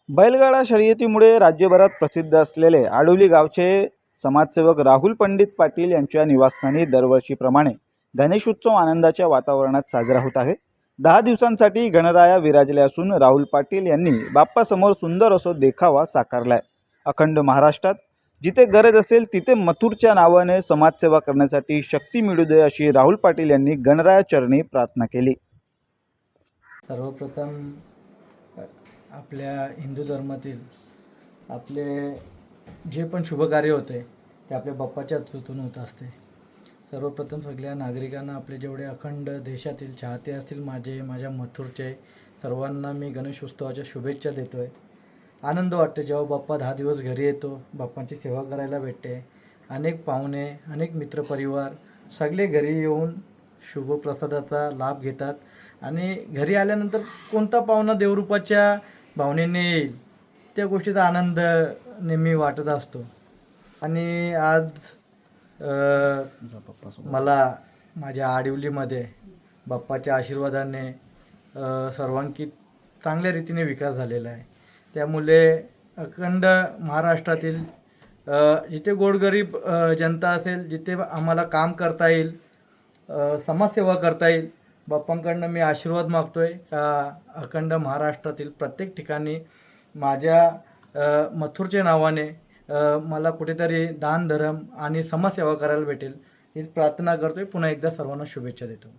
बैलगाडा शर्यतीमुळे राज्यभरात प्रसिद्ध असलेले आडोली गावचे समाजसेवक राहुल पंडित पाटील यांच्या निवासस्थानी दरवर्षीप्रमाणे गणेशोत्सव आनंदाच्या वातावरणात साजरा होत आहे। 10 दिवसांसाठी गणराया विराजले असून राहुल पाटील यांनी बाप्पासमोर सुंदर असो देखावा साकारलाय। अखंड महाराष्ट्रात जिथे गरज असेल तिथे मथुरच्या नावाने समाजसेवा करण्यासाठी शक्ती मिळू दे अशी राहुल पाटील यांनी गणराया चरणी प्रार्थना केली। सर्वप्रथम आपल्या हिंदू धर्मातील आपले जे पण शुभकार्य होते ते आपल्या बाप्पाच्या हातून होत असते। सर्वप्रथम सगळ्या नागरिकांना, आपले जेवढे अखंड देशातील चाहते असतील माझ्या मथुरचे, सर्वांना मी गणेशोत्सवाच्या शुभेच्छा देतो आहे। आनंद वाटतो जेव्हा बाप्पा 10 दिवस घरी येतो, बाप्पांची सेवा करायला भेटते। अनेक पाहुणे, अनेक मित्रपरिवार सगळे घरी येऊन शुभप्रसादाचा लाभ घेतात आणि घरी आल्यानंतर कोणता पाहुणा देवरूपाच्या भावनेने येईल त्या गोष्टीचा आनंद नेहमी वाटत असतो। आणि आज मला माझ्या आडिवलीमध्ये बाप्पाच्या आशीर्वादाने सर्वांकीत चांगल्या रीतीने विकास झालेला आहे। त्यामुळे अखंड महाराष्ट्रातील जिथे गोरगरीब जनता असेल, जिथे आम्हाला काम करता येईल, समाजसेवा करता येईल, बाप्पांकडनं मी आशीर्वाद मागतो आहे का अखंड महाराष्ट्रातील प्रत्येक ठिकाणी माझ्या मथुरच्या नावाने मला कुठेतरी दान धर्म आणि समाजसेवा करायला भेटेल ही प्रार्थना करतो आहे। पुन्हा एकदा सर्वांना शुभेच्छा देतो।